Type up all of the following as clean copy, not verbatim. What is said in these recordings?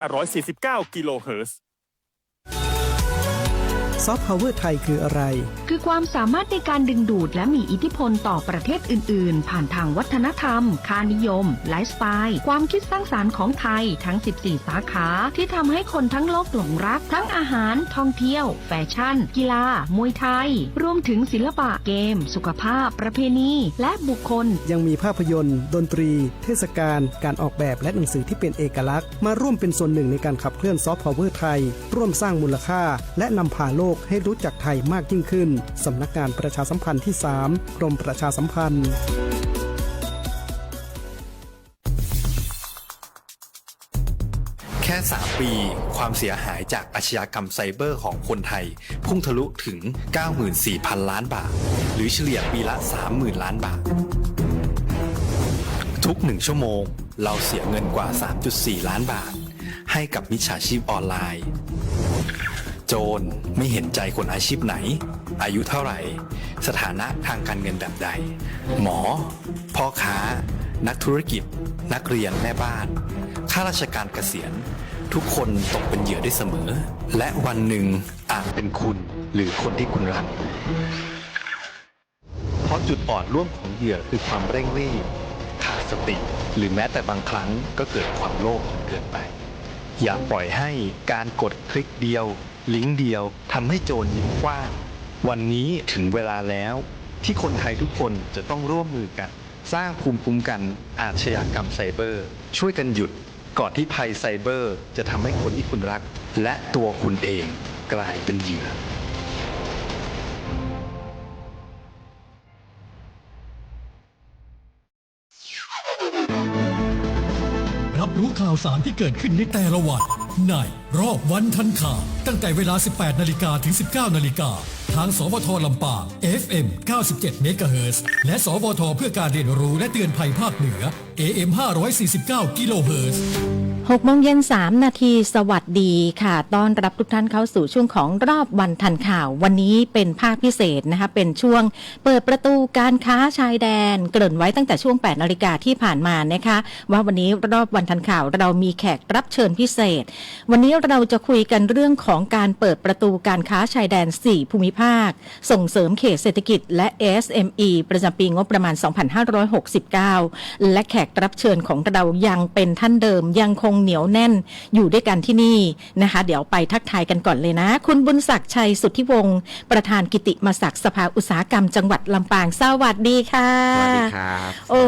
149 กิโลเฮิรตซ์ซอฟต์พาวเวอร์ไทยคืออะไรคือความสามารถในการดึงดูดและมีอิทธิพลต่อประเทศอื่นๆผ่านทางวัฒนธรรมค่านิยมไลฟ์สไตล์ความคิดสร้างสรรค์ของไทยทั้ง 14 สาขาที่ทำให้คนทั้งโลกหลงรักทั้งอาหารท่องเที่ยวแฟชั่นกีฬามวยไทยรวมถึงศิลปะเกมสุขภาพประเพณีและบุคคลยังมีภาพยนตร์ดนตรีเทศกาลการออกแบบและหนังสือที่เป็นเอกลักษณ์มาร่วมเป็นส่วนหนึ่งในการขับเคลื่อนซอฟต์พาวเวอร์ไทยร่วมสร้างมูลค่าและนำพาโลกให้รู้จักไทยมากยิ่งขึ้นสำนักงานประชาสัมพันธ์ที่ 3 กรมประชาสัมพันธ์แค่3 ปีความเสียหายจากอาชญากรรมไซเบอร์ของคนไทยพุ่งทะลุถึง 94,000 ล้านบาทหรือเฉลี่ยปีละ 30,000 ล้านบาททุก1 ชั่วโมงเราเสียเงินกว่า 3.4 ล้านบาทให้กับมิจฉาชีพออนไลน์โจรไม่เห็นใจคนอาชีพไหนอายุเท่าไหร่สถานะทางการเงินแบบใดหมอพ่อค้านักธุรกิจนักเรียนแม่บ้านข้าราชการเกษียณทุกคนตกเป็นเหยื่อได้เสมอและวันหนึ่งอาจเป็นคุณหรือคนที่คุณรักเพราะจุดอ่อนร่วมของเหยื่อคือความเร่งรีบขาดสติหรือแม้แต่บางครั้งก็เกิดความโลภจนเกินไปอย่าปล่อยให้การกดคลิกเดียวลิงก์เดียวทำให้โจรยิ้มกว้างวันนี้ถึงเวลาแล้วที่คนไทยทุกคนจะต้องร่วมมือกันสร้างภูมิคุ้มกันอาชญากรรมไซเบอร์ช่วยกันหยุดก่อนที่ภัยไซเบอร์จะทำให้คนที่คุณรักและตัวคุณเองกลายเป็นเหยื่อรับรู้ข่าวสารที่เกิดขึ้นในแต่ละวันในรอบวันทันข่าวตั้งแต่เวลา 18 นาฬิกาถึง 19 นาฬิกาทางสวทลำปาง FM 97 เมกะเฮิรตซ์และสวทเพื่อการเรียนรู้และเตือนภัยภาคเหนือ AM 549 กิโลเฮิรตซ์6 โมงเย็น 3 นาทีสวัสดีค่ะต้อนรับทุกท่านเข้าสู่ช่วงของรอบวันทันข่าววันนี้เป็นภาคพิเศษนะคะเป็นช่วงเปิดประตูการค้าชายแดนเกริ่นไว้ตั้งแต่ช่วง 8 นาฬิกาที่ผ่านมานะคะว่าวันนี้รอบวันทันข่าวเรามีแขกรับเชิญพิเศษวันนี้เราจะคุยกันเรื่องของการเปิดประตูการค้าชายแดน 4 ภูมิภาคส่งเสริมเขตเศรษฐกิจและ SME ประจำปีงบประมาณ 2569 และแขกรับเชิญของเรายังเป็นท่านเดิมยังคงเหนียวแน่นอยู่ด้วยกันที่นี่นะคะเดี๋ยวไปทักทายกันก่อนเลยนะคุณบุญศักดิ์ชัยสุทธิวงศ์ประธานกิติมศักดิ์สภาอุตสาหกรรมจังหวัดลำปางสวัสดีค่ะสวัสดีครับโอ้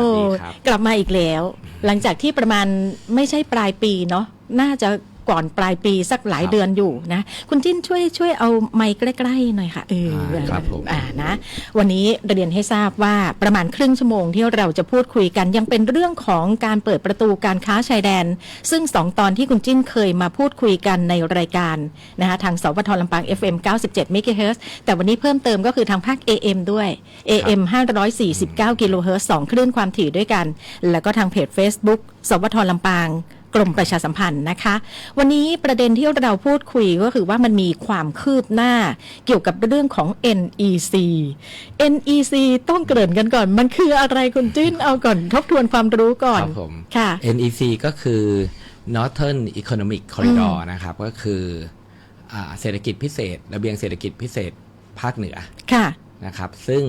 กลับมาอีกแล้วหลังจากที่ประมาณไม่ใช่ปลายปีเนาะน่าจะก่อนปลายปีสักหลายเดือนอยู่นะคุณจิ้นช่วยเอาไมค์ใกล้ๆหน่อยค่ะครับผมนะวันนี้เรียนให้ทราบว่าประมาณครึ่งชั่วโมงที่เราจะพูดคุยกันยังเป็นเรื่องของการเปิดประตูการค้าชายแดนซึ่ง2 ตอนที่คุณจิ้นเคยมาพูดคุยกันในรายการนะคะทางสวทลำปาง FM 97 เมกะเฮิรตซ์แต่วันนี้เพิ่มเติมก็คือทางภาค AM ด้วย AM 549 กิโลเฮิรตซ์2 คลื่นความถี่ด้วยกันแล้วก็ทางเพจ Facebook สวทลำปางกรมประชาสัมพันธ์นะคะวันนี้ประเด็นที่เราพูดคุยก็คือว่ามันมีความคืบหน้าเกี่ยวกับเรื่องของ NEC NEC ต้องเกริ่นกันก่อนมันคืออะไรคุณจิ้นเอาก่อนทบทวนความรู้ก่อนครับผมค่ะ NEC ก็คือ Northern Economic Corridor นะครับก็คือเศรษฐกิจพิเศษระเบียงเศรษฐกิจพิเศษภาคเหนือค่ะนะครับซึ่ง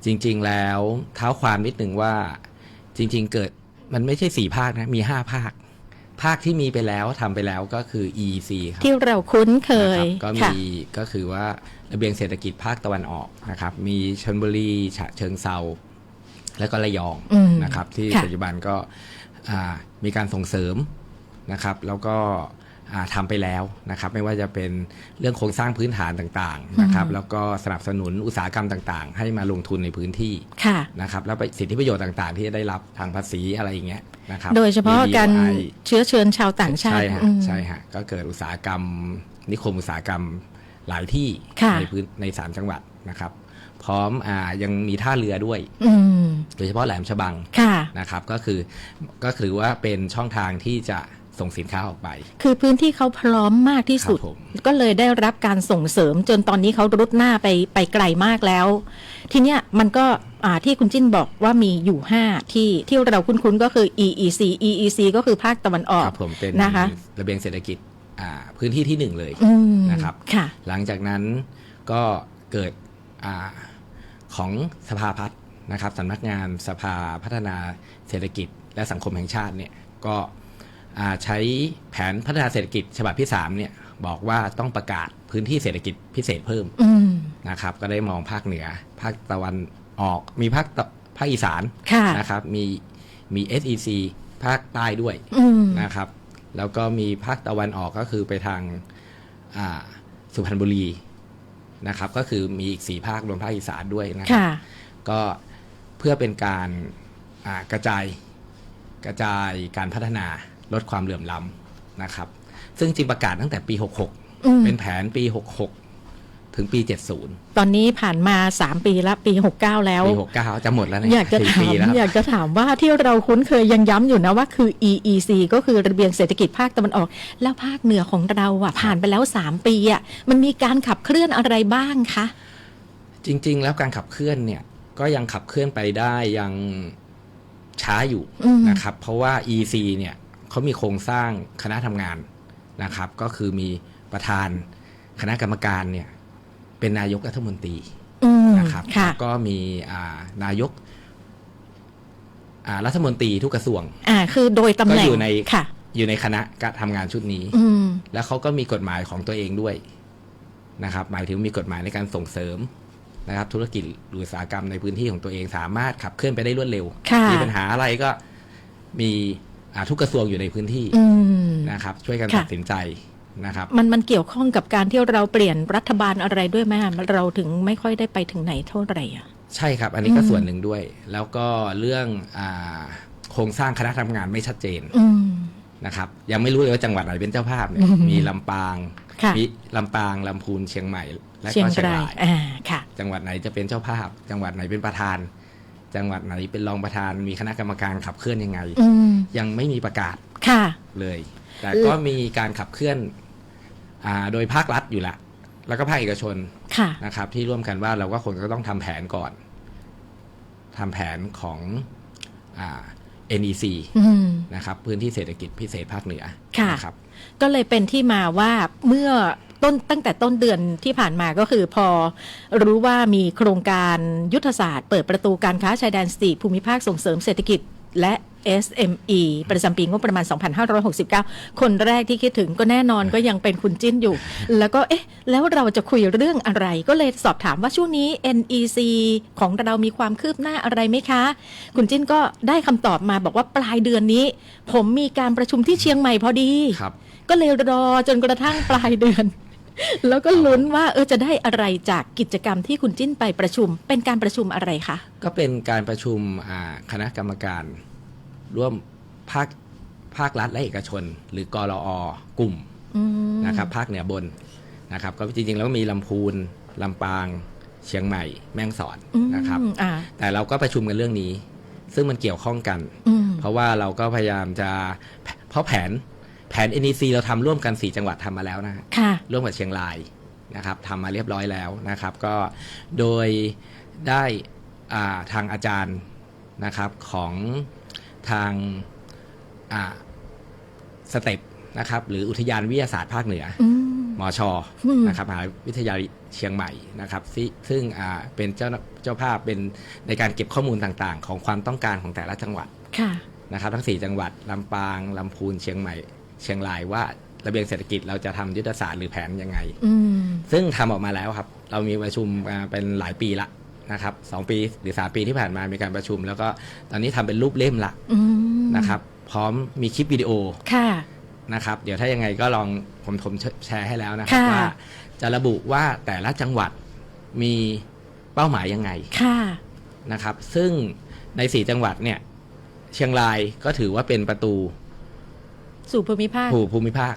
จริงๆแล้วเท้าความนิดนึงว่าจริงๆเกิดมันไม่ใช่4 ภาคนะมี5 ภาคที่มีไปแล้วทำไปแล้วก็คือ EEC ครับที่เราคุ้นเคยก็มีก็คือว่าระเบียงเศรษฐกิจภาคตะวันออกนะครับมีชลบุรีฉะเชิงเทราและก็ระยองนะครับที่ปัจจุบันก็มีการส่งเสริมนะครับแล้วก็ทำไปแล้วนะครับไม่ว่าจะเป็นเรื่องโครงสร้างพื้นฐานต่างๆนะครับแล้วก็สนับสนุนอุตสาหกรรมต่างๆให้มาลงทุนในพื้นที่นะครับแล้วสิทธิประโยชน์ต่างๆที่จะได้รับทางภาษีอะไรอย่างเงี้ยนะครับโดยเฉพาะการเชื้อเชิญชาวต่างชาติใช่ฮะก็เกิดอุตสาหกรรมนิคมอุตสาหกรรมหลายที่ใน3 จังหวัดนะครับพร้อมยังมีท่าเรือด้วยโดยเฉพาะแหลมฉบังนะครับก็คือว่าเป็นช่องทางที่จะ ส่งสินค้าออกไป คือพื้นที่เขาพร้อมมากที่สุด ครับผม ก็เลยได้รับการส่งเสริมจนตอนนี้เขารุดหน้าไปไกลมากแล้ว ทีเนี้ยมันก็ที่คุณจิ้นบอกว่ามีอยู่5ที่เราคุ้นๆก็คือ EEC ก็คือภาคตะวันออก ครับผมเป็น นะคะ ระเบียงเศรษฐกิจพื้นที่ที่1เลยนะครับ ค่ะ หลังจากนั้นก็เกิดของสภาพัฒน์นะครับสำนักงานสภาพัฒนาเศรษฐกิจและสังคมแห่งชาติเนี่ยก็ใช้แผนพัฒนาเศรษฐกิจฉบับที่3เนี่ยบอกว่าต้องประกาศพื้นที่เศรษฐกิจพิเศษเพิ่มนะครับก็ได้มองภาคเหนือภาคตะวันออกมีภาคอีสานนะครับมี SEC ภาคใต้ด้วยนะครับแล้วก็มีภาคตะวันออกก็คือไปทางสุพรรณบุรีนะครับก็คือมีอีก4ภาครวมภาคอีสานด้วยนะครับก็เพื่อเป็นการกระจายการพัฒนาลดความเหลื่อมล้ำนะครับซึ่งจริงประกาศตั้งแต่ปี66เป็นแผนปี66ถึงปี70ตอนนี้ผ่านมา3ปีแล้วปี69แล้วปี69จะหมดแล้วเนี่ยอยากจะถามว่าที่เราคุ้นเคยยังย้ำอยู่นะว่าคือ EEC ก็คือระเบียงเศรษฐกิจภาคตะวันออกแล้วภาคเหนือของเราผ่านไปแล้ว3ปีมันมีการขับเคลื่อนอะไรบ้างคะจริงๆแล้วการขับเคลื่อนเนี่ยก็ยังขับเคลื่อนไปได้ยังช้าอยู่นะครับเพราะว่า EEC เนี่ยเขามีโครงสร้างคณะทำงานนะครับก็คือมีประธานคณะกรรมการเนี่ยเป็นนายกรัฐมนตรีนะครับก็มีนายกรัฐมนตรีทุกกระทรวงคือโดยตำแหน่งอยู่ในคณะการทำงานชุดนี้แล้วเขาก็มีกฎหมายของตัวเองด้วยนะครับหมายถึงมีกฎหมายในการส่งเสริมนะครับธุรกิจหรืออุตสาหกรรมในพื้นที่ของตัวเองสามารถขับเคลื่อนไปได้รวดเร็วมีปัญหาอะไรก็มีทุกกระทรวงอยู่ในพื้นที่นะครับช่วยกันตัดสินใจนะครับมันเกี่ยวข้องกับการที่เราเปลี่ยนรัฐบาลอะไรด้วยไหมเราถึงไม่ค่อยได้ไปถึงไหนเท่าไหร่ใช่ครับอันนี้ก็ส่วนหนึ่งด้วยแล้วก็เรื่องโครงสร้างคณะทำงานไม่ชัดเจนนะครับยังไม่รู้เลยว่าจังหวัดไหนเป็นเจ้าภาพเนี่ยมีลำปางลำพูนเชียงใหม่และก็เชียงรายจังหวัดไหนจะเป็นเจ้าภาพจังหวัดไหนเป็นประธานจังหวัดไหนเป็นรองประธานมีคณะกรรมการขับเคลื่อนยังไงยังไม่มีประกาศเลยแต่ก็มีการขับเคลื่อนโดยภาครัฐอยู่แล้วก็ภาคเอกชนนะครับที่ร่วมกันว่าเราก็คงจะต้องทำแผนก่อนทำแผนของNEC นะครับพื้นที่เศรษฐกิจพิเศษภาคเหนือนะครับก็เลยเป็นที่มาว่าเมื่อตั้งแต่ต้นเดือนที่ผ่านมาก็คือพอรู้ว่ามีโครงการยุทธศาสตร์เปิดประตูการค้าชายแดน4ภูมิภาคส่งเสริมเศรษฐกิจและ SME ประจำปีงบประมาณ 2569 คนแรกที่คิดถึงก็แน่นอนก็ยังเป็นคุณจิ้นอยู่ แล้วก็แล้วเราจะคุยเรื่องอะไรก็เลยสอบถามว่าช่วงนี้ NEC ของเรามีความคืบหน้าอะไรไหมคะคุณจิ้นก็ได้คำตอบมาบอกว่าปลายเดือนนี้ผมมีการประชุมที่เชียงใหม่พอดีก็เลยรอจนกระทั่งปลายเดือนแล้วก็ลุ้นว่าจะได้อะไรจากกิจกรรมที่คุณจิ้นไปประชุมเป็นการประชุมอะไรคะก็เป็นการประชุมคณะกรรมการร่วมภาครัฐและเอกชนหรือกรอกลุ่มนะครับภาคเหนือบนนะครับก็จริงๆแล้วก็มีลำพูนลำปางเชียงใหม่แม่ฮ่องสอนนะครับแต่เราก็ประชุมกันเรื่องนี้ซึ่งมันเกี่ยวข้องกันเพราะว่าเราก็พยายามจะเพราะแผน NEC เราทำร่วมกัน4จังหวัดทำมาแล้วนะร่วมกับเชียงรายนะครับทำมาเรียบร้อยแล้วนะครับก็โดยได้ทางอาจารย์นะครับของทางสเต็ปนะครับหรืออุทยานวิทยาศาสตร์ภาคเหนือมชนะครับมหาวิทยาลัยเชียงใหม่นะครับซึ่งเป็นเจ้าภาพเป็นในการเก็บข้อมูลต่างๆของความต้องการของแต่ละจังหวัดนะครับทั้ง4จังหวัดลำปางลำพูนเชียงใหม่เชียงรายว่าระเบียงเศรษฐกิจเราจะทำยุทธศาสตร์หรือแผนยังไงซึ่งทำออกมาแล้วครับเรามีประชุมเป็นหลายปีละนะครับ2 ปีหรือ3 ปีที่ผ่านมามีการประชุมแล้วก็ตอนนี้ทำเป็นรูปเล่มละนะครับพร้อมมีคลิปวิดีโอนะครับเดี๋ยวถ้ายังไงก็ลองผมแชร์ให้แล้วนะครับว่าจะระบุว่าแต่ละจังหวัดมีเป้าหมายยังไงนะครับซึ่งใน4จังหวัดเนี่ยเชียงรายก็ถือว่าเป็นประตูสู่ภูมิภาค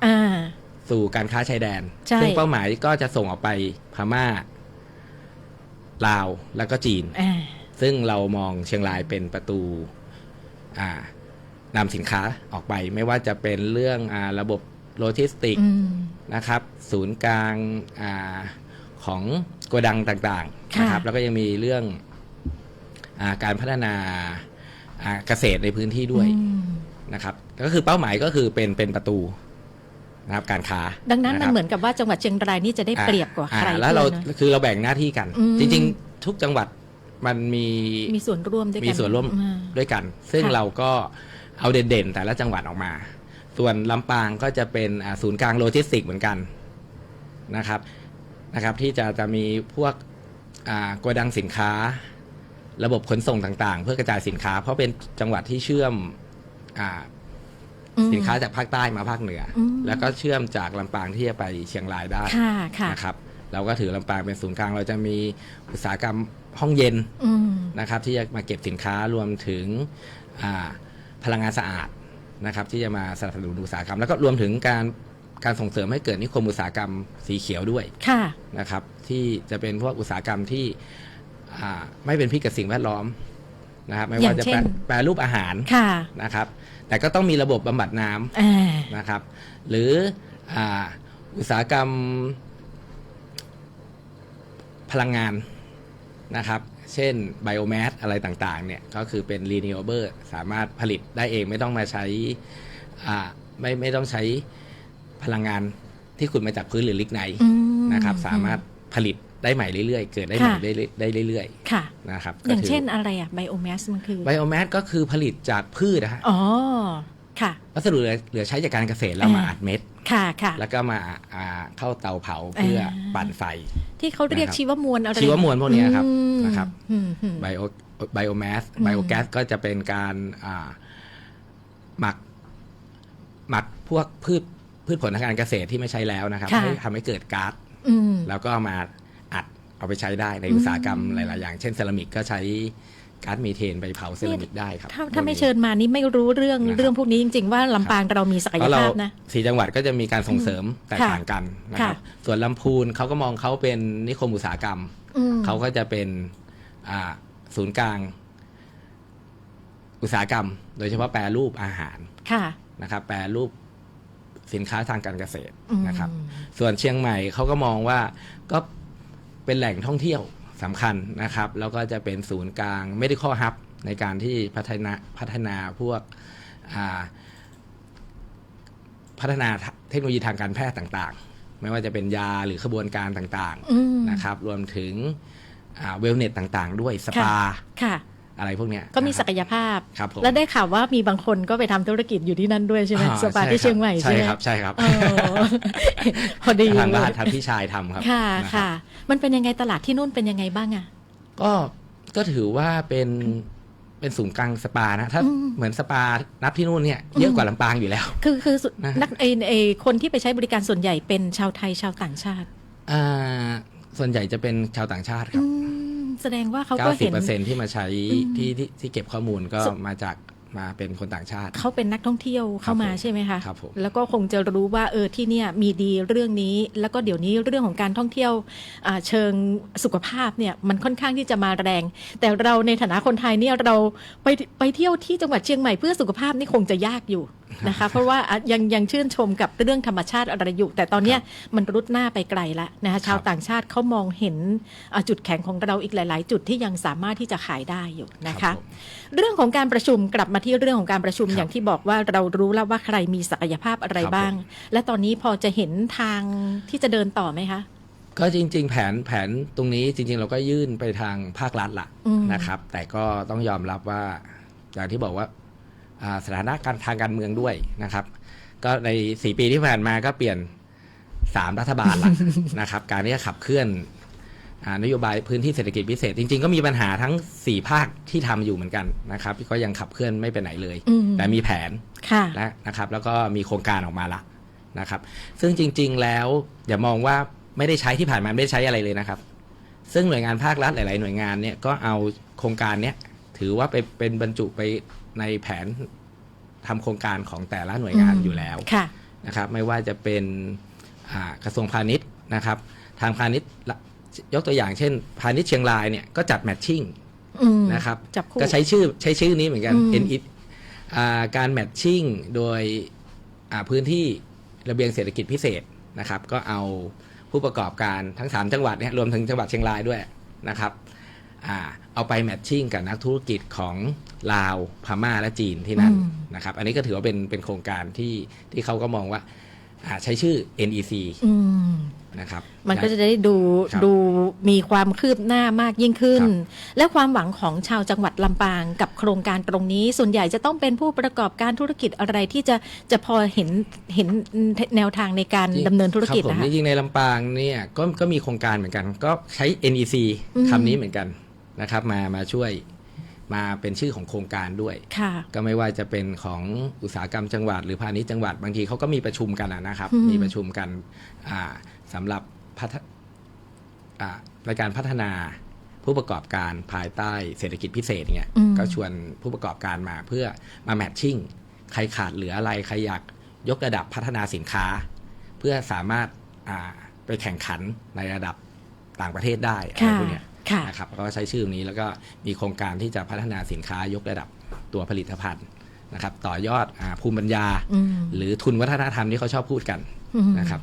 สู่การค้าชายแดนซึ่งเป้าหมายก็จะส่งออกไปพม่าลาวแล้วก็จีนซึ่งเรามองเชียงรายเป็นประตู นำสินค้าออกไปไม่ว่าจะเป็นเรื่องระบบโลจิสติกนะครับศูนย์กลางของโกดังต่างๆนะครับแล้วก็ยังมีเรื่องการพัฒนาเกษตรในพื้นที่ด้วยนะครับก็คือเป้าหมายก็คือเป็นประตูนะครับการค้าดังนั้นมันเหมือนกับว่าจังหวัดเชียงรายนี่จะได้เปรียบกว่าใครแล้วเราคือเราแบ่งหน้าที่กันจริงๆทุกจังหวัดมันมีส่วนร่วมด้วยกันซึ่งเราก็เอาเด่นๆแต่ละจังหวัดออกมาส่วนลำปางก็จะเป็นศูนย์กลางโลจิสติกเหมือนกันนะครับที่จะมีพวกโกดังสินค้าระบบขนส่งต่างๆเพื่อกระจายสินค้าเพราะเป็นจังหวัดที่เชื่อมสินค้าจากภาคใต้มาภาคเหนือแล้วก็เชื่อมจากลำปางที่จะไปเชียงรายได้นะครับเราก็ถือลำปางเป็นศูนย์กลางเราจะมีอุตสาหกรรมห้องเย็นนะครับที่จะมาเก็บสินค้ารวมถึงพลังงานสะอาดนะครับที่จะมาสนับสนุนอุตสาหกรรมแล้วก็รวมถึงการส่งเสริมให้เกิดนิคมอุตสาหกรรมสีเขียวด้วยนะครับที่จะเป็นพวกอุตสาหกรรมที่ไม่เป็นพิษกับสิ่งแวดล้อมนะครับไม่ว่าจะแปรรูปอาหารนะครับแต่ก็ต้องมีระบบบำบัดน้ำนะครับหรืออุตสาหกรรมพลังงานนะครับเช่นไบโอแมสอะไรต่างๆเนี่ยก็คือเป็น renewable สามารถผลิตได้เองไม่ต้องมาใช้ไม่ต้องใช้พลังงานที่ขุดมาจากพื้นหรือลิกไนท์นะครับสามารถผลิตได้ใหม่เรื่อยๆเกิดได้ใหม่ได้เรื่อยๆนะครับอย่างเช่นอะไรไบโอแมสมันคือไบโอแมสก็คือผลิตจากพืชนะฮะค่ะวัสดุเหลือใช้จากการเกษตรแล้วมาอัดเม็ดแล้วก็มาเข้าเตาเผาเพื่อปั่นไฟที่เขาเรียกชีวมวลอะไรชีวมวลพวกนี้ครับนะครับไบโอแมสไบโอแก๊สก็จะเป็นการหมักพวกพืชผลทางการเกษตรที่ไม่ใช้แล้วนะครับให้ทำให้เกิดก๊าซแล้วก็มาอัดเอาไปใช้ได้ในอุตสาหกรรมหลายๆอย่างเช่นเซรามิกก็ใช้ก๊าซมีเทนไปเผาเซรามิกได้ครับถ้าไม่เชิญมานี่ไม่รู้เรื่องพวกนี้จริงๆว่าลำปางเรามีศักยภาพนะ4จังหวัดก็จะมีการส่งเสริมแตกต่างกันนะครับส่วนลำพูนเขาก็มองเขาเป็นนิคมอุตสาหกรรมเขาก็จะเป็นศูนย์กลางอุตสาหกรรมโดยเฉพาะแปรรูปอาหารนะครับแปรรูปสินค้าทางการเกษตรนะครับส่วนเชียงใหม่เขาก็มองว่าก็เป็นแหล่งท่องเที่ยวสำคัญนะครับแล้วก็จะเป็นศูนย์กลาง medical hub ในการที่พัฒนาพวกพัฒนาเทคโนโลยีทางการแพทย์ต่างๆไม่ว่าจะเป็นยาหรือขบวนการต่างๆนะครับรวมถึงเวลเนสต่างๆด้วยสปาอะไรพวกเนี้ยก็มีศักยภาพแล้วได้ข่าวว่ามีบางคนก็ไปทำธุรกิจอยู่ที่นั่นด้วยใช่ไหมสปาที่เชียงใหม่ใช่ไหมใช่ครับพอดีทางบ้านทางพี่ชายทำครับค่ะมันเป็นยังไงตลาดที่นู่นเป็นยังไงบ้างอะก็ถือว่าเป็นศูนย์กลางสปานะถ้าเหมือนสปานับที่นู่นเนี่ยเยอะกว่าลำปางอยู่แล้วคือนักคนที่ไปใช้บริการส่วนใหญ่เป็นชาวไทยชาวต่างชาติส่วนใหญ่จะเป็นชาวต่างชาติครับแสดงว่าเขาก็เห็น 90% ที่มาใช้ที่เก็บข้อมูลก็มาเป็นคนต่างชาติเขาเป็นนักท่องเที่ยวเข้ามาใช่ไหมคะครับผมแล้วก็คงจะรู้ว่าที่เนี่ยมีดีเรื่องนี้แล้วก็เดี๋ยวนี้เรื่องของการท่องเที่ยวเชิงสุขภาพเนี่ยมันค่อนข้างที่จะมาแรงแต่เราในฐานะคนไทยเนี่ยเราไปเที่ยวที่จังหวัดเชียงใหม่เพื่อสุขภาพนี่คงจะยากอยู่นะคะเพราะว่ายังชื่นชมกับเรื่องธรรมชาติอะไรอยู่แต่ตอนนี้มันรุดหน้าไปไกลแล้วนะคะชาวต่างชาติเขามองเห็นจุดแข็งของเราอีกหลายๆจุดที่ยังสามารถที่จะขายได้อยู่นะคะเรื่องของการประชุมกลับมาที่เรื่องของการประชุมอย่างที่บอกว่าเรารู้แล้วว่าใครมีศักยภาพอะไรบ้างและตอนนี้พอจะเห็นทางที่จะเดินต่อไหมคะก็จริงๆแผนตรงนี้จริงๆเราก็ยื่นไปทางภาครัฐละนะครับแต่ก็ต้องยอมรับว่าอย่างที่บอกว่าสถานะทางการเมืองด้วยนะครับก็ใน4ปีที่ผ่านมาก็เปลี่ยน3รัฐบาลละ นะครับการที่จะขับเคลื่อนนโยบายพื้นที่เศรษฐกิจพิเศษจริงๆก็มีปัญหาทั้ง4ภาคที่ทำอยู่เหมือนกันนะครับก็ยังขับเคลื่อนไม่ไปไหนเลยแต่มีแผนนะครับแล้วก็มีโครงการออกมาละนะครับซึ่งจริงๆแล้วอย่ามองว่าไม่ได้ใช้ที่ผ่านมาไม่ได้ใช้อะไรเลยนะครับซึ่งหน่วยงานภาครัฐหลายๆหน่วยงานเนี่ยก็เอาโครงการนี้ถือว่าเป็นบรรจุไปในแผนทำโครงการของแต่ละหน่วยงานอยู่แล้วนะครับไม่ว่าจะเป็นกระทรวงพาณิชย์นะครับทางพาณิชย์ยกตัวอย่างเช่นพาณิชย์เชียงรายเนี่ยก็จัดแมทชิ่งนะครับก็ใช้ชื่อนี้เหมือนกัน การแมทชิ่งโดยพื้นที่ระเบียงเศรษฐกิจพิเศษนะครับก็เอาผู้ประกอบการทั้ง3จังหวัดเนี่ยรวมถึงจังหวัดเชียงรายด้วยนะครับเอาไปแมทชิ่งกับนักธุรกิจของลาวพม่าและจีนที่นั่นนะครับอันนี้ก็ถือว่าเป็นโครงการที่เขาก็มองว่าใช้ชื่อ NEC นะครับมันก็จะได้ดูมีความคืบหน้ามากยิ่งขึ้นและความหวังของชาวจังหวัดลำปางกับโครงการตรงนี้ส่วนใหญ่จะต้องเป็นผู้ประกอบการธุรกิจอะไรที่จะพอเห็นแนวทางในการดำเนินธุรกิจนะคะจริงๆในลำปางเนี่ยก็มีโครงการเหมือนกันก็ใช้ NEC คำนี้เหมือนกันนะครับมาช่วยมาเป็นชื่อของโครงการด้วยก็ไม่ว่าจะเป็นของอุตสาหกรรมจังหวัดหรือพาณิชย์จังหวัดบางทีเขาก็มีประชุมกันนะครับมีประชุมกันสำหรับในการพัฒนาผู้ประกอบการภายใต้เศรษฐกิจพิเศษเนี่ยก็ชวนผู้ประกอบการมาเพื่อมาแมทชิ่งใครขาดเหลืออะไรใครอยากยกระดับพัฒนาสินค้าเพื่อสามารถไปแข่งขันในระดับต่างประเทศได้อะไรพวกนี้นะครับก็ใช้ชื่อนี้แล้วก็มีโครงการที่จะพัฒนาสินค้ายกระดับตัวผลิตภัณฑ์นะครับต่อยอดภูมิปัญญาหรือทุนวัฒนธรรมที่เขาชอบพูดกันนะครับ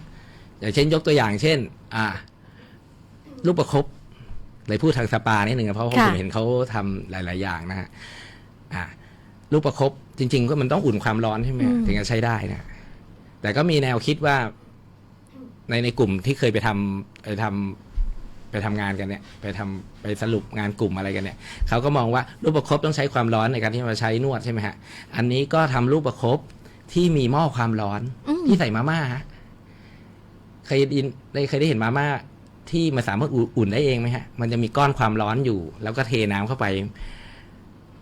อย่างเช่นยกตัวอย่างเช่นลูกประคบเลยพูดทางสปานิดหนึ่งเพราะผมเห็นเขาทำหลายๆอย่างนะฮะลูกประคบจริงๆก็มันต้องอุ่นความร้อนใช่ไหมถึงจะใช้ได้นะแต่ก็มีแนวคิดว่าในกลุ่มที่เคยไปทำงานกันเนี่ยไปสรุปงานกลุ่มอะไรกันเนี่ยเขาก็มองว่าลูกประคบต้องใช้ความร้อนในการที่มาใช้นวดใช่ไหมฮะอันนี้ก็ทำลูกประคบที่มีหม้อความร้อนที่ใส่มาม่าฮะเคยได้เห็นมาม่าที่มันสามารถอุ่นได้เองไหมฮะมันจะมีก้อนความร้อนอยู่แล้วก็เทน้ำเข้าไป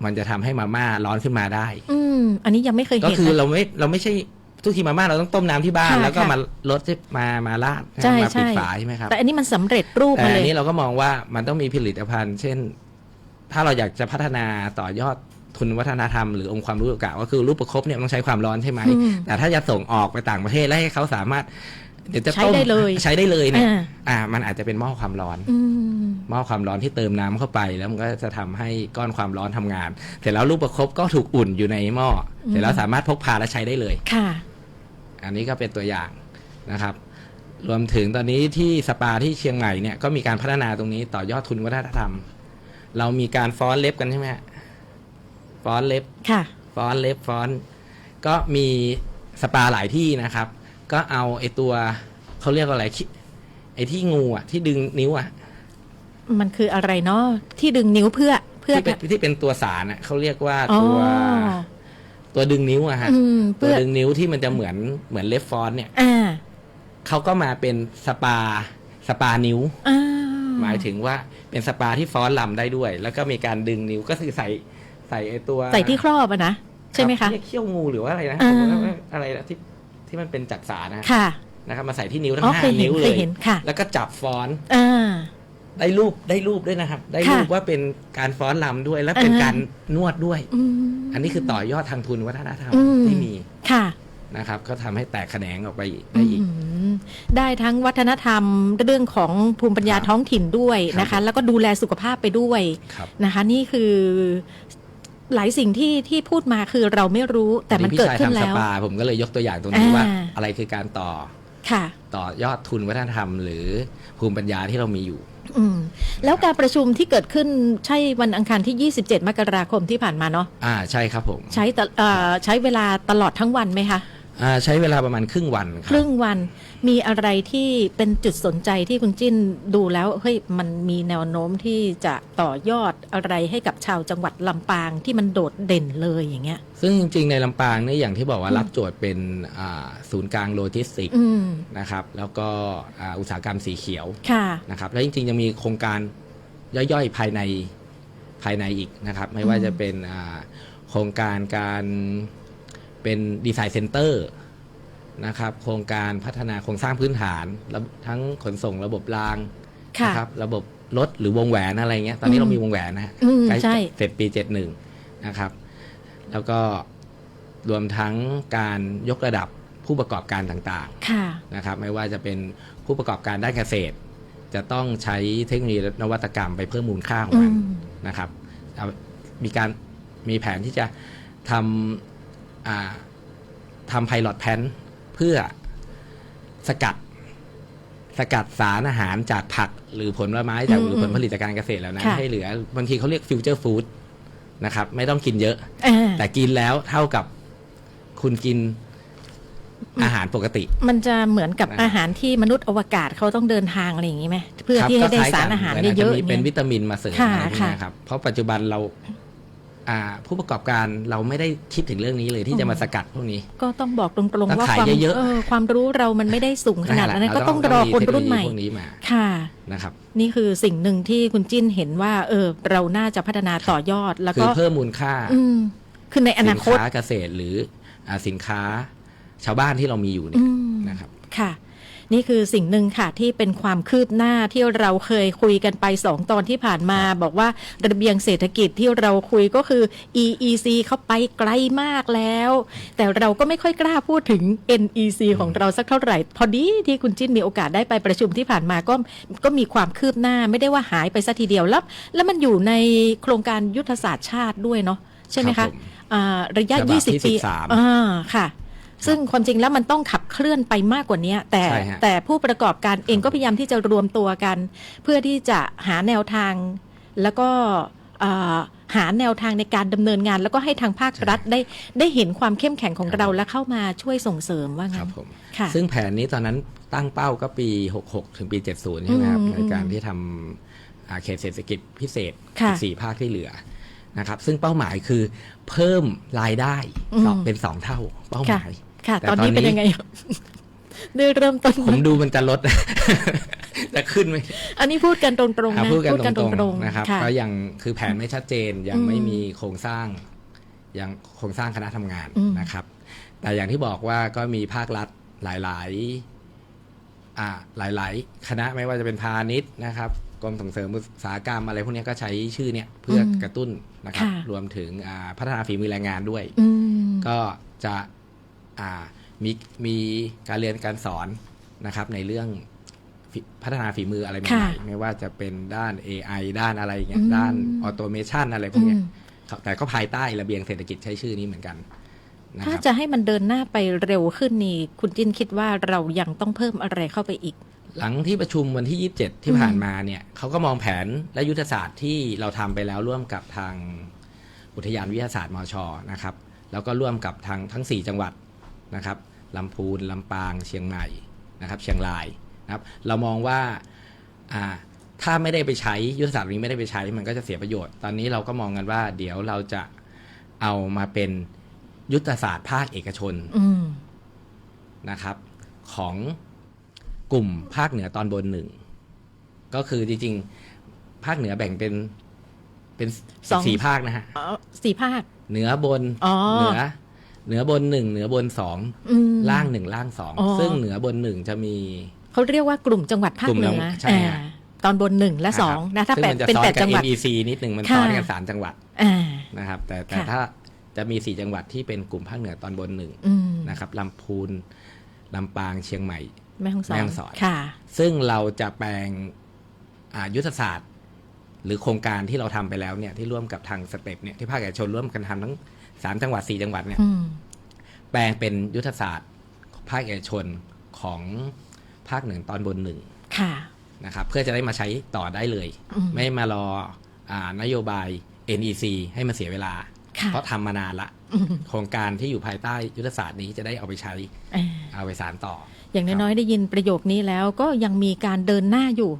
มันจะทำให้มาม่าร้อนขึ้นมาได้อันนี้ยังไม่เคยเห็นก็คือเราไม่ใช่ทุกทีมาม่าเราต้องต้มน้ำที่บ้านแล้วก็มาลดมาราดมาปิดฝาใช่ไหมครับแต่อันนี้มันสำเร็จรูปมาเลยอันนี้เราก็มองว่ามันต้องมีผลิตภัณฑ์เช่นถ้าเราอยากจะพัฒนาต่อยอดทุนวัฒนธรรมหรือองค์ความรู้เก่าก็คือลูกประคบเนี่ยต้องใช้ความร้อนใช่ไหมแต่ถ้าจะส่งออกไปต่างประเทศแล้วให้เขาสามารถเดี๋ยวจะต้มใช้ได้เลยเนี่ยมันอาจจะเป็นหม้อความร้อนหม้อความร้อนที่เติมน้ำเข้าไปแล้วมันก็จะทำให้ก้อนความร้อนทำงานเสร็จแล้วลูกประคบก็ถูกอุ่นอยู่ในหม้อเสร็จแล้วสามารถพกพาและใช้ได้เลยอันนี้ก็เป็นตัวอย่างนะครับรวมถึงตอนนี้ที่สปาที่เชียงใหม่เนี่ยก็มีการพัฒนาตรงนี้ต่อยอดทุนวัฒนธรรมเรามีการฟ้อนเล็บกันใช่ไหมฟ้อนเล็บฟ้อนเล็บฟ้อนก็มีสปาหลายที่นะครับก็เอาไอ้ตัวเขาเรียกว่าอะไรไอ้ที่งูอ่ะที่ดึงนิ้วอ่ะมันคืออะไรเนาะที่ดึงนิ้วเพื่อที่เป็นตัวสารอ่ะเขาเรียกว่าตัวดึงนิ้วอะฮะตัวดึงนิ้วที่มันจะเหมือนเล็บฟอนเนี่ยเขาก็มาเป็นสปานิ้วหมายถึงว่าเป็นสปาที่ฟ้อนลำได้ด้วยแล้วก็มีการดึงนิ้วก็คือใส่ไอ้ตัวใส่ที่ครอบอะนะใช่ไหมคะเรียกเขี้ยวงูหรือว่าอะไรนะอะไรที่มันเป็นจักสารนะครับมาใส่ที่นิ้วทั้ง5 นิ้วเลยแล้วก็จับฟ้อนได้รูปด้วยนะครับได้รูปว่าเป็นการฟ้อนลำด้วยและเป็นการนวดด้วยอันนี้คือต่อยอดทางทุนวัฒนธรรมที่มีนะครับก็ทำให้แตกแขนงออกไปได้อีกได้ทั้งวัฒนธรรมเรื่องของภูมิปัญญาท้องถิ่นด้วยนะคะแล้วก็ดูแลสุขภาพไปด้วยนะคะนี่คือหลายสิ่งที่พูดมาคือเราไม่รู้แต่มันเกิดขึ้นแล้วผมก็เลยยกตัวอย่างตรงนี้ว่าอะไรคือการต่อยอดทุนวัฒนธรรมหรือภูมิปัญญาที่เรามีอยู่แล้วการประชุมที่เกิดขึ้นใช่วันอังคารที่27มกราคมที่ผ่านมาเนาะใช่ครับผมใช้เวลาตลอดทั้งวันไหมคะใช้เวลาประมาณครึ่งวันครับครึ่งวันมีอะไรที่เป็นจุดสนใจที่คุณจิ้นดูแล้วเฮ้ยมันมีแนวโน้มที่จะต่อยอดอะไรให้กับชาวจังหวัดลำปางที่มันโดดเด่นเลยอย่างเงี้ยซึ่งจริงๆในลำปางนี่อย่างที่บอกว่ารับโจทย์เป็นศูนย์กลางโลจิสติกส์นะครับแล้วก็อุตสาหกรรมสีเขียวนะครับแล้วจริงๆยังมีโครงการย่อยๆภายในอีกนะครับไม่ว่าจะเป็นโครงการการเป็นดีไซน์เซ็นเตอร์นะครับโครงการพัฒนาโครงสร้างพื้นฐานทั้งขนส่งระบบรางนะครับระบบรถหรือวงแหวนอะไรเงี้ยตอนนี้เรามีวงแหวนนะฮะใกล้เสร็จปี71นะครับแล้วก็รวมทั้งการยกระดับผู้ประกอบการต่างๆนะครับไม่ว่าจะเป็นผู้ประกอบการด้านเกษตรจะต้องใช้เทคโนโลยีนวัตกรรมไปเพิ่มมูลค่าของมันนะครับมีแผนที่จะทำ ทำไพลอตแพลนเพื่อสกัดสารอาหารจากผักหรือผลไม้จากหรือผลผลิตจากการเกษตรแล้วนะให้เหลือบางทีเขาเรียกฟิวเจอร์ฟู้ดนะครับไม่ต้องกินเยอะแต่กินแล้วเท่ากับคุณกินอาหารปกติมันจะเหมือนกับอาหารที่มนุษย์อวกาศเขาต้องเดินทางอะไรอย่างนี้ไหมเพื่อที่ให้ได้สารอาหารเยอะๆเป็นวิตามินมาเสริมอะไรพวกนี้ครับเพราะปัจจุบันเราผู้ประกอบการเราไม่ได้คิดถึงเรื่องนี้เลยที่จะมาสกัดพวกนี้ก็ต้องบอกตรงๆว่าความรู้เรามันไม่ได้สูงขนาดนั้นก็ต้องรอคนรุ่นใหม่ค่ะนะครับนี่คือสิ่งหนึ่งที่คุณจิ้นเห็นว่าเราน่าจะพัฒนาต่อยอดแล้วก็เพิ่มมูลค่าคือในอนาคตสินค้าเกษตรหรือสินค้าชาวบ้านที่เรามีอยู่เนี่ยนะครับค่ะนี่คือสิ่งหนึ่งค่ะที่เป็นความคืบหน้าที่เราเคยคุยกันไป2 ตอนที่ผ่านมาบอกว่าระเบียงเศรษฐกิจที่เราคุยก็คือ EEC เขาไปไกลมากแล้วแต่เราก็ไม่ค่อยกล้าพูดถึง NEC ของเราสักเท่าไหร่พอดีที่คุณจิ้นมีโอกาสได้ไปประชุมที่ผ่านมาก็มีความคืบหน้าไม่ได้ว่าหายไปซะทีเดียวแล้วมันอยู่ในโครงการยุทธศาสตร์ชาติด้วยเนาะใช่ไหมคะระยะ20 ปีค่ะซึ่งความจริงแล้วมันต้องขับเคลื่อนไปมากกว่านี้แต่ผู้ประกอบการเองก็พยายามที่จะรวมตัวกันเพื่อที่จะหาแนวทางแล้วก็หาแนวทางในการดำเนินงานแล้วก็ให้ทางภาครัฐได้เห็นความเข้มแข็งของเราและเข้ามาช่วยส่งเสริมว่างั้นซึ่งแผนนี้ตอนนั้นตั้งเป้าก็ปี66ถึงปี70ใช่ไหมครับในการที่ทำเขตเศรษฐกิจพิเศษ4 ภาคที่เหลือนะครับซึ่งเป้าหมายคือเพิ่มรายได้เป็น2 เท่าเป้าหมายค่ะตอนนี้เป็นยังไงด้วยเริ่มต้นผมดูมันจะลดจะขึ้นไหมอันนี้พูดกันตรงๆนะพูดกันตรงๆนะครับก็ยังคือแผนไม่ชัดเจนยังไม่มีโครงสร้างคณะทำงานนะครับแต่อย่างที่บอกว่าก็มีภาครัฐหลายคณะไม่ว่าจะเป็นพาณิชย์นะครับกรมส่งเสริมอุตสาหกรรมอะไรพวกนี้ก็ใช้ชื่อเนี่ยเพื่อกระตุ้นนะครับรวมถึงพัฒนาฝีมือแรงงานด้วยก็จะมีการเรียนการสอนนะครับในเรื่องพัฒนาฝีมืออะไรใหม่ๆไม่ว่าจะเป็นด้าน AI ด้านอะไรอย่างเงี้ยด้านออโตเมชันอะไรพวกนี้แต่ก็ภายใต้ระเบียงเศรษฐกิจใช้ชื่อนี้เหมือนกันถ้าจะให้มันเดินหน้าไปเร็วขึ้นนี่คุณจิ้นคิดว่าเรายังต้องเพิ่มอะไรเข้าไปอีกหลังที่ประชุมวันที่27ที่ผ่านมาเนี่ยเขาก็มองแผนและยุทธศาสตร์ที่เราทำไปแล้วร่วมกับทางอุทยานวิทยาศาสตร์มช.นะครับแล้วก็ร่วมกับทั้ง4 จังหวัดนะครับลำพูนลำปางเชียงใหม่นะครับเชียงรายนะครับเรามองว่าถ้าไม่ได้ไปใช้ยุทธศาสตร์นี้ไม่ได้ไปใช้มันก็จะเสียประโยชน์ตอนนี้เราก็มองกันว่าเดี๋ยวเราจะเอามาเป็นยุทธศาสตร์ภาคเอกชนนะครับของกลุ่มภาคเหนือตอนบน1ก็คือจริงๆภาคเหนือแบ่งเป็น4 ภาคนะฮะ4 ภาคเหนือบนเหนือบน1เหนือบน2ล่าง1ล่าง2ซึ่งเหนือบน1จะมีเขาเรียกว่ากลุ่มจังหวัดภาคเหนือตอนบน1และ2นะถ้าเป็น8 จังหวัด NEC นิดนึงมันซ้อนกัน3 จังหวัดนะครับแต่ถ้าจะมี4 จังหวัดที่เป็นกลุ่มภาคเหนือตอนบน1นะครับลำพูนลำปางเชียงใหม่แม่ฮ่องสอนซึ่งเราจะแปลงยุทธศาสตร์หรือโครงการที่เราทำไปแล้วเนี่ยที่ร่วมกับทางสเต็ปเนี่ยที่ภาคเอกชนร่วมกันทำทั้ง3 จังหวัด4 จังหวัดเนี่ยแปลงเป็นยุทธศาสตร์ภาคเอกชนของภาคเหนือตอนบน1นะครับเพื่อจะได้มาใช้ต่อได้เลยไม่มารอนโยบาย NEC ให้มันเสียเวลาเพราะทำมานานละโครงการที่อยู่ภายใต้ยุทธศาสตร์นี้จะได้เอาไปใช้เอาไปสานต่ออย่างน้อยๆได้ยินประโยคนี้แล้วก็ยังมีการเดินหน้าอยู่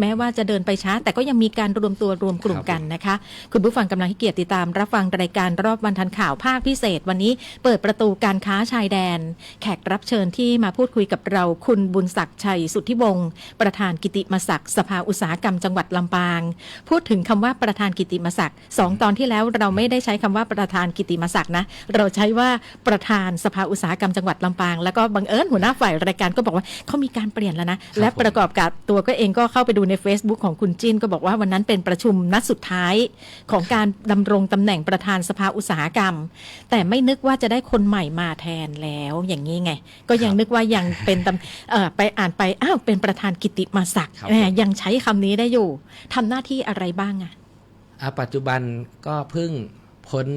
แม้ว่าจะเดินไปช้าแต่ก็ยังมีการรวมตัวรวมกลุ่มกันนะคะคุณผู้ฟังกำลังให้เกียรติติดตามรับฟังรายการรอบวันทันข่าวภาคพิเศษวันนี้เปิดประตูการค้าชายแดนแขกรับเชิญที่มาพูดคุยกับเราคุณบุญศักดิ์ชัยสุทธิวงศ์ประธานกิติมศักดิ์สภาอุตสาหกรรมจังหวัดลำปางพูดถึงคำว่าประธานกิติมศักดิ์2 ตอนที่แล้วเราไม่ได้ใช้คำว่าประธานกิติมศักดิ์นะเราใช้ว่าประธานสภาอุตสาหกรรมจังหวัดลำปางแล้วก็บังเอิญหัวหน้าฝ่ายรายการก็บอกว่าเขามีการเปลี่ยนแล้วนะและประกอบกับตัวก็เองก็เข้าไปดูใน Facebook ของคุณจิ้นก็บอกว่าวันนั้นเป็นประชุมนัดสุดท้ายของการดำรงตำแหน่งประธานสภาอุตสาหกรรมแต่ไม่นึกว่าจะได้คนใหม่มาแทนแล้วอย่างนี้ไงก็ยังนึกว่ายังเป็นไปอ่านไปอ้าวเป็นประธานกิติมศักดิ์ยังใช้คำนี้ได้อยู่ทำหน้าที่อะไรบ้างอะปัจจุบันก็เพิ่งพ้น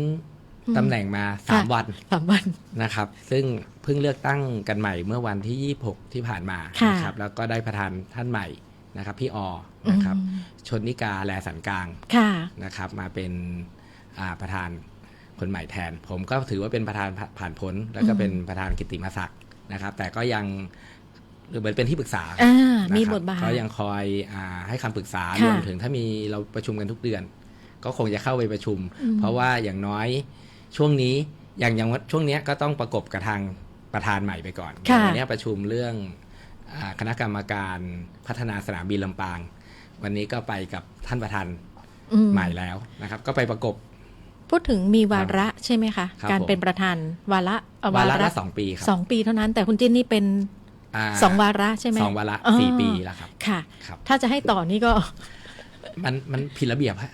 ตำแหน่งมา ค่ะ 3 วัน 3 วัน นะครับซึ่งเพิ่งเลือกตั้งกันใหม่เมื่อวันที่ 26 ที่ผ่านมา ค่ะ นะครับแล้วก็ได้ประธานท่านใหม่นะครับพี่นะครับชนนิกาแลสันกลาง ค่ะ นะครับมาเป็นประธานคนใหม่แทน ผมก็ถือว่าเป็นประธานผ่านพ้นแล้วก็เป็นประธานกิตติมศักดิ์นะครับแต่ก็ยังหรือเหมือนเป็นที่ปรึกษา มี นะครับ บทบาท ก็ยังคอยให้คำปรึกษา ค่ะ รวมถึงถ้ามีเราประชุมกันทุกเดือน ก็คงจะเข้าไปประชุม เพราะว่าอย่างน้อยช่วงนี้อย่างช่วงนี้ก็ต้องประกบกับทางประธานใหม่ไปก่อน ค่ะ วันนี้ประชุมเรื่องคณะกรรมการพัฒนาสนามบินลำปาง วันนี้ก็ไปกับท่านประธานใหม่แล้วนะครับก็ไปประกบ พูดถึงมีวาระใช่ไหมคะ ครับ การเป็นประธานวาระ วาระละ2 ปีครับ 2 ปีเท่านั้น แต่คุณจิ้นนี่เป็น 2 วาระใช่ไหม 2 วาระ อ๋อ 4 ปีแล้วครับ ค่ะ ครับ ถ้าจะให้ต่อนี่ก็ มันผิดระเบียบฮะ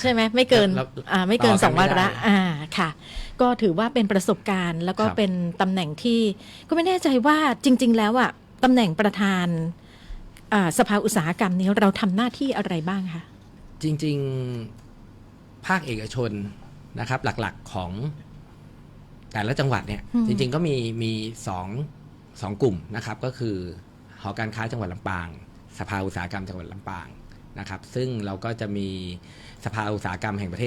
ใช่ไหมไม่เกิน เรา ไม่เกิน ต่อกัน 2 วาระ ไม่ได้ ค่ะ ก็ถือว่าเป็นประสบการณ์ แล้วก็ ครับ เป็นตำแหน่งที่ก็ไม่แน่ใจว่าจริง ๆ แล้วอะตำแหน่งประธานสภาอุตสาหกรรมนี้เราทำหน้าที่อะไรบ้างคะ จริงๆภาคเอกชนนะครับหลักๆของแต่ละจังหวัดเนี่ยจริงๆก็มีสองกลุ่มนะครับก็คือหอการค้าจังหวัดลำปางสภาอุตสาหกรรมจังหวัดลำปางนะครับซึ่งเราก็จะมีสภาอุตสาหกรรมแห่งประเ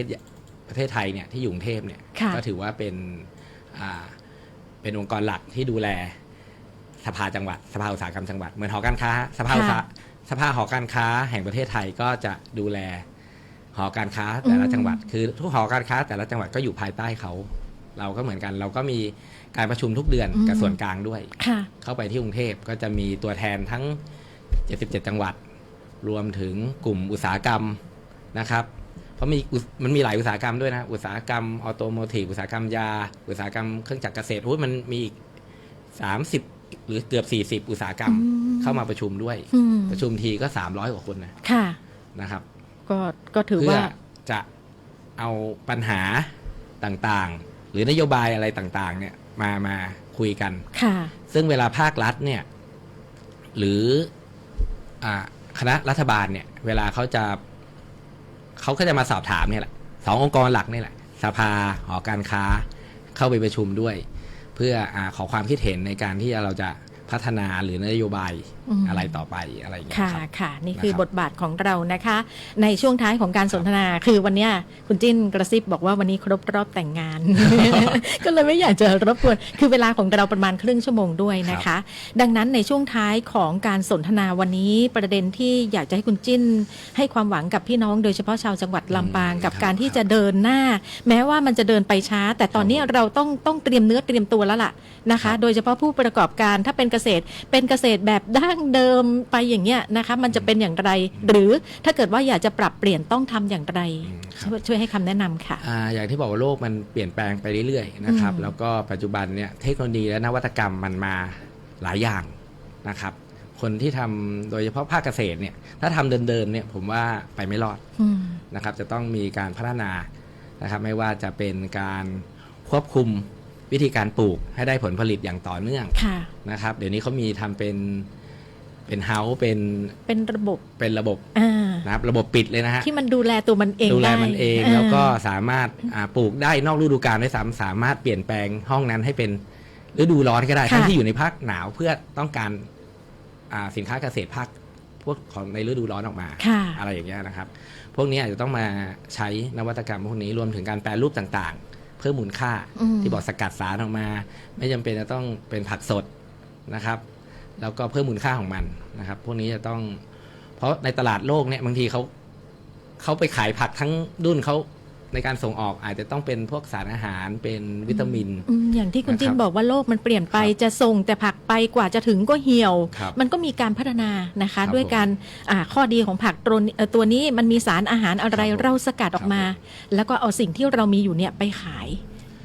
ทศไทยเนี่ยที่อยู่กรุงเทพเนี่ยก็ถือว่าเป็นองค์กรหลักที่ดูแลสภาจังหวัดสภาอุตสาหกรรมจังหวัดเหมือนหอการค้าสภาหอการค้าแห่งประเทศไทยก็จะดูแลหอการค้าแต่ละจังหวัดคือทุกหอการค้าแต่ละจังหวัดก็อยู่ภายใต้เขาเราก็เหมือนกันเราก็มีการประชุมทุกเดือนกับส่วนกลางด้วยเข้าไปที่กรุงเทพก็จะมีตัวแทนทั้ง77จังหวัดรวมถึงกลุ่มอุตสาหกรรมนะครับเพราะมันมีหลายอุตสาหกรรมด้วยนะอุตสาหกรรมออโตโมทีฟอุตสาหกรรมยาอุตสาหกรรมเครื่องจักรเกษตรมันมีอีก30หรือเกือบ40อุตสาหกรรมเข้ามาประชุมด้วยประชุมทีก็300 กว่าคนนะครับก็ถือว่าเพื่อจะเอาปัญหาต่างๆหรือนโยบายอะไรต่างๆเนี่ยมาคุยกันซึ่งเวลาภาครัฐเนี่ยหรือคณะรัฐบาลเนี่ยเวลาเขาก็จะมาสอบถามเนี่ยแหละ2 องค์กรหลักนี่แหละสภาหอการค้าเข้าไปประชุมด้วยเพื่อขอความคิดเห็นในการที่เราจะพัฒนาหรือนโยบายอะไรต่อไปอะไรอย่างเงี้ยครับค่ะนี่คือบทบาทของเรานะคะในช่วงท้ายของการสนทนาคือวันนี้คุณจิ้นกระซิบบอกว่าวันนี้ครบรอบแต่งงาน ก็เลยไม่อยากจะรบกวนคือเวลาของเราประมาณครึ่งชั่วโมงด้วยนะคะดังนั้นในช่วงท้ายของการสนทนาวันนี้ประเด็นที่อยากจะให้คุณจิ้นให้ความหวังกับพี่น้องโดยเฉพาะชาวจังหวัดลำปางกับการที่จะเดินหน้าแม้ว่ามันจะเดินไปช้าแต่ตอนนี้เราต้องเตรียมเนื้อเตรียมตัวแล้วล่ะนะคะโดยเฉพาะผู้ประกอบการถ้าเป็นเกษตรแบบดั้งเดิมไปอย่างเงี้ยนะคะมันจะเป็นอย่างไรหรือถ้าเกิดว่าอยากจะปรับเปลี่ยนต้องทำอย่างไรช่วยให้คำแนะนำค่ะอย่างที่บอกว่าโลกมันเปลี่ยนแปลงไปเรื่อยๆนะครับแล้วก็ปัจจุบันเนี่ยเทคโนโลยีและนวัตกรรมมันมาหลายอย่างนะครับคนที่ทำโดยเฉพาะภาคเกษตรเนี่ยถ้าทำเดิมๆเนี่ยผมว่าไปไม่รอดนะครับจะต้องมีการพัฒนานะครับไม่ว่าจะเป็นการควบคุมวิธีการปลูกให้ได้ผลผลิตอย่างต่อเนื่องนะครับเดี๋ยวนี้เขามีทำเป็นเฮ้าส์เป็นระบบนะครับระบบปิดเลยนะฮะที่มันดูแลตัวมันเองแล้วก็สามารถปลูกได้นอกฤดูกาลด้วยซ้ำสามารถเปลี่ยนแปลงห้องนั้นให้เป็นฤดูร้อนก็ได้ทั้งที่อยู่ในภาคหนาวเพื่อต้องการสินค้าเกษตรภาคพวกของในฤดูร้อนออกมาอะไรอย่างเงี้ยนะครับพวกนี้อาจจะต้องมาใช้นวัตกรรมพวกนี้รวมถึงการแปรรูปต่างๆเพิ่มมูลค่าที่บอกสกัดสารออกมาไม่จำเป็นจะต้องเป็นผักสดนะครับแล้วก็เพิ่มมูลค่าของมันนะครับพวกนี้จะต้องเพราะในตลาดโลกเนี่ยบางทีเขาไปขายผักทั้งดุ้นเขาในการส่งออกอาจจะต้องเป็นพวกสารอาหารเป็นวิตามินอย่างที่คุณจิ้นบอกว่าโลกมันเปลี่ยนไปจะส่งแต่ผักไปกว่าจะถึงก็เหี่ยวมันก็มีการพัฒนานะคะด้วยการข้อดีของผักตัวนี้มันมีสารอาหารอะไรเราสกัดออกมาแล้วก็เอาสิ่งที่เรามีอยู่เนี่ยไปขาย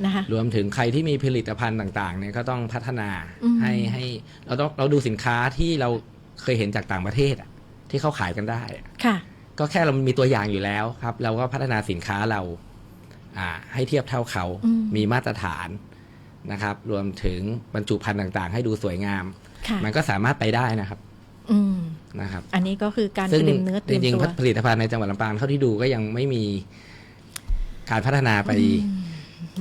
นะคะรวมถึงใครที่มีผลิตภัณฑ์ต่างๆเนี่ยก็ต้องพัฒนาให้เราดูสินค้าที่เราเคยเห็นจากต่างประเทศที่เขาขายกันได้ก็แค่เรามีตัวอย่างอยู่แล้วครับเราก็พัฒนาสินค้าเราให้เทียบเท่าเขามีมาตรฐานนะครับรวมถึงบรรจุภัณฑ์ต่างๆให้ดูสวยงามมันก็สามารถไปได้นะครับนะครับอันนี้ก็คือการเตรียมเนื้อเตรียมตัวจริงๆผลิตภัณฑ์ในจังหวัดลำปางเท่าที่ดูก็ยังไม่มีการพัฒนาไป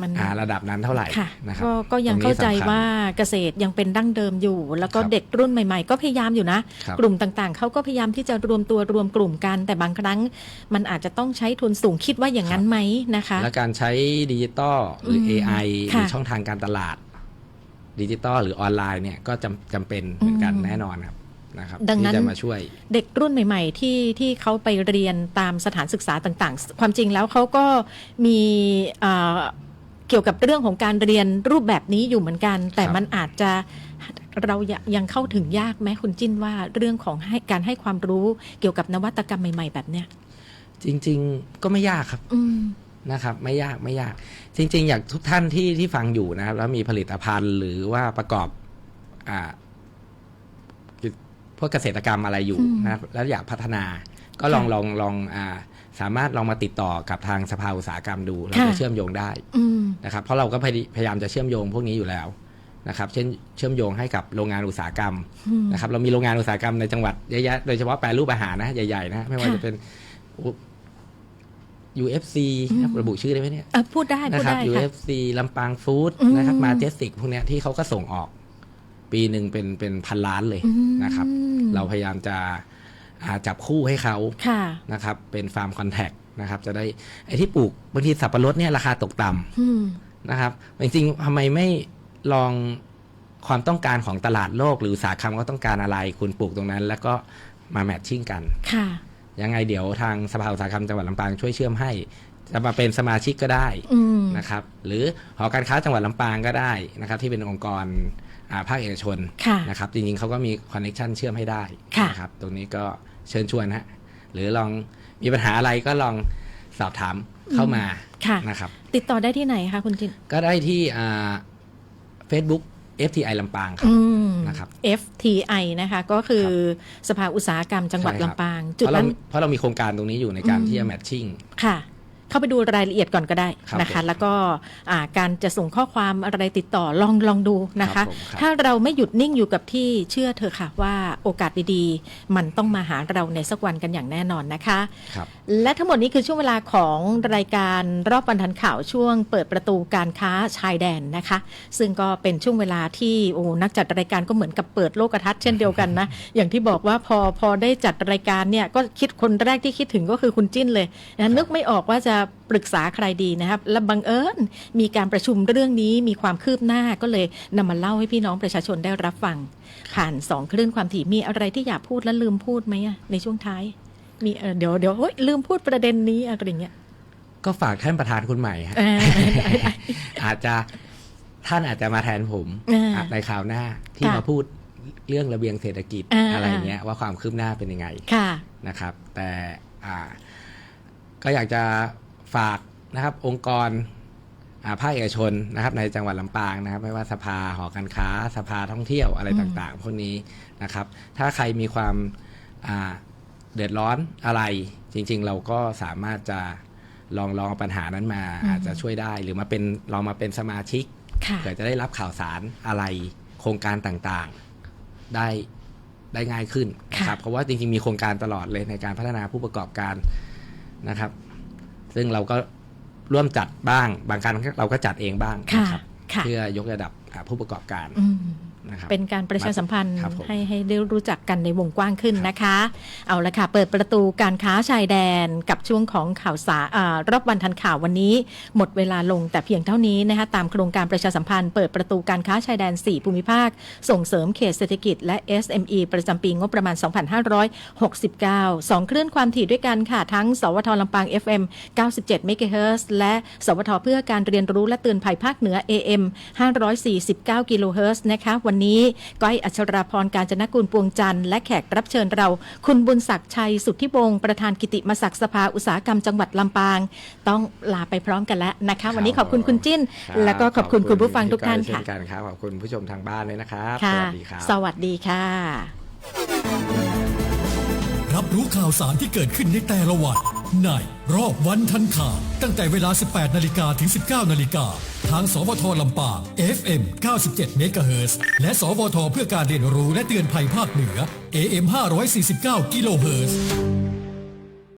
มัน ระดับนั้นเท่าไหร่ ค่ะ นะครับ ก็ยัง ตรงนี้ เข้าใจ สำคัญ ว่าเกษตรยังเป็นดั้งเดิมอยู่ แล้วก็ ครับ เด็กรุ่นใหม่ๆ ก็พยายามอยู่นะ ครับ กลุ่มต่างๆเขาก็พยายามที่จะรวมตัวรวมกลุ่มกัน แต่บางครั้งมันอาจจะต้องใช้ทุนสูงคิดว่าอย่างนั้นไหมนะคะ และการใช้ดิจิตอลหรือ AI หรือ ค่ะ ช่องทางการตลาดดิจิตอลหรือออนไลน์เนี่ยก็จำเป็นเหมือนกันแน่นอนครับนะครับ ดังนั้น ที่จะมาช่วย เด็กรุ่นใหม่ๆที่เขาไปเรียนตามสถานศึกษาต่างๆ ความจริงแล้วเขาก็มีเกี่ยวกับเรื่องของการเรียนรูปแบบนี้อยู่เหมือนกัน แต่ ครับ มันอาจจะเรายังเข้าถึงยากไหมคุณจิ้นว่าเรื่องของการให้ความรู้เกี่ยวกับนวัตกรรมใหม่ๆแบบเนี้ย จริงๆก็ไม่ยากครับ อืม นะครับไม่ยากจริงๆ อยากทุกท่านที่ฟังอยู่นะครับแล้วมีผลิตภัณฑ์หรือว่าประกอบพวกเกษตรกรรมอะไรอยู่นะครับแล้วอยากพัฒนาก็ลองสามารถลองมาติดต่อกับทางสภาอุตสาหกรรมดูเราจะเชื่อมโยงได้ อืม นะครับเพราะเราก็พยายามจะเชื่อมโยงพวกนี้อยู่แล้วนะครับเช่นเชื่อมโยงให้กับโรงงานอุตสาหกรรมนะครับเรามีโรงงานอุตสาหกรรมในจังหวัดเยอะแยะโดยเฉพาะแปรรูปอาหารนะใหญ่ๆนะไม่ว่าจะเป็น UFC ระบุชื่อได้ไหมเนี่ย พูดได้ นะครับ ค่ะ UFC ลำปางฟู้ดนะครับมาเจสติกพวกเนี้ยที่เขาก็ส่งออกปีหนึ่งเป็นพันล้านเลยนะครับ เราพยายามจะจับคู่ให้เขา ค่ะ นะครับเป็นฟาร์มคอนแทคนะครับจะได้ไอ้ที่ปลูกบางทีสับปะรดเนี่ยราคาตกต่ำนะครับจริงๆทำไมไม่ลองความต้องการของตลาดโลกหรืออุตสาหกรรมก็ต้องการอะไรคุณปลูกตรงนั้น แล้วก็มาแมทชิ่งกัน ค่ะ ยังไงเดี๋ยวทางสภาอุตสาหกรรมจังหวัดลำปางช่วยเชื่อมให้จะมาเป็นสมาชิกก็ได้นะครับหรือหอการค้าจังหวัดลำปางก็ได้นะครับที่เป็นองค์กรภาคเอกชนนะครับจริงๆเขาก็มีคอนเนคชันเชื่อมให้ได้นะครับตรงนี้ก็เชิญชวนฮะหรือลองมีปัญหาอะไรก็ลองสอบถามเข้ามานะครับติดต่อได้ที่ไหนคะคุณจินก็ได้ที่Facebook FTI ลำปางครับนะครับ FTI นะคะก็คือสภาอุตสาหกรรมจังหวัดลำปางจุดนั้นเพราะเรามีโครงการตรงนี้อยู่ในการที่จะแมทชิ่งค่ะเข้าไปดูรายละเอียดก่อนก็ได้นะคะแล้วก็การจะส่งข้อความอะไรติดต่อลองดูนะคะถ้าเราไม่หยุดนิ่งอยู่กับที่เชื่อเธอค่ะว่าโอกาสดีๆมันต้องมาหาเราในสักวันกันอย่างแน่นอนนะคะและทั้งหมดนี้คือช่วงเวลาของรายการรอบวันทันข่าวช่วงเปิดประตูการค้าชายแดนนะคะซึ่งก็เป็นช่วงเวลาที่นักจัดรายการก็เหมือนกับเปิดโลกทัศน์เช่นเดียวกันนะอย่างที่บอกว่าพอได้จัดรายการเนี่ยก็คิดคนแรกที่คิดถึงก็คือคุณจิ้นเลยนะนึกไม่ออกว่าจะปรึกษาใครดีนะครับและบังเอิญมีการประชุมเรื่องนี้มีความคืบหน้าก็เลยนำมาเล่าให้พี่น้องประชาชนได้รับฟังผ่าน2คลื่นความถี่มีอะไรที่อยากพูดและลืมพูดไหมในช่วงท้ายมีเดี๋ยวลืมพูดประเด็นนี้อะไรอย่างเงี้ยก็ฝากท่านประธานคนใหม่ฮะ ท่านอาจจะมาแทนผมในคราวหน้าที่มาพูดเรื่องระเบียงเศรษฐกิจอะไรเงี้ยว่าความคืบหน้าเป็นยังไงนะครับแต่ก็อยากจะฝากนะครับองค์กรภาคเอกชนนะครับในจังหวัดลำปางนะครับไม่ว่าสภาหอการค้าสภาท่องเที่ยวอะไรต่างๆพวกนี้นะครับถ้าใครมีความเดือดร้อนอะไรจริงๆเราก็สามารถจะลองปัญหานั้นมาอาจจะช่วยได้หรือเรามาเป็นสมาชิกเพื่อจะได้รับข่าวสารอะไรโครงการต่างๆได้ง่ายขึ้นนะครับเพราะว่าจริงๆมีโครงการตลอดเลยในการพัฒนาผู้ประกอบการนะครับซึ่งเราก็ร่วมจัดบ้างบางครั้งเราก็จัดเองบ้างนะครับเพื่อยกระดับผู้ประกอบการนะครับเป็นการประชาสัมพันธ์ให้ได้รู้จักกันในวงกว้างขึ้นนะคะเอาละค่ะเปิดประตูการค้าชายแดนกับช่วงของข่าวสารรอบวันทันข่าววันนี้หมดเวลาลงแต่เพียงเท่านี้นะคะตามโครงการประชาสัมพันธ์เปิดประตูการค้าชายแดน4ภูมิภาคส่งเสริมเขตเศรษฐกิจและ SME ประจำปีงบประมาณ 2569 2 คลื่นความถี่ด้วยกันค่ะทั้งสวทลำปาง FM 97 เมกะเฮิรตซ์และสวทเพื่อการเรียนรู้และเตือนภัยภาคเหนือ AM 549 กิโลเฮิรตซ์นะคะวันนี้ก้อยอัชราพรกาญจนกุลปวงจันทร์และแขกรับเชิญเราคุณบุญศักดิ์ชัยสุทธิวงศ์ประธานกิติมศักดิ์สภาอุตสาหกรรมจังหวัดลำปางต้องลาไปพร้อมกันแล้วนะคะวันนี้ขอบคุณคุณจิ้นแล้วก็ขอบคุณคุณผู้ฟังทุกท่านค่ะขอบคุณผู้ชมทางบ้านเลยนะครับสวัสดีครับสวัสดีค่ะรับรู้ข่าวสารที่เกิดขึ้นในแต่ละวันในรอบวันทันข่าวตั้งแต่เวลา 18 นาฬิกาถึง 19 นาฬิกาทางสวทลำปาง FM 97 เมกะเฮิรตซ์และสวทเพื่อการเรียนรู้และเตือนภัยภาคเหนือ AM 549 กิโลเฮิรตซ์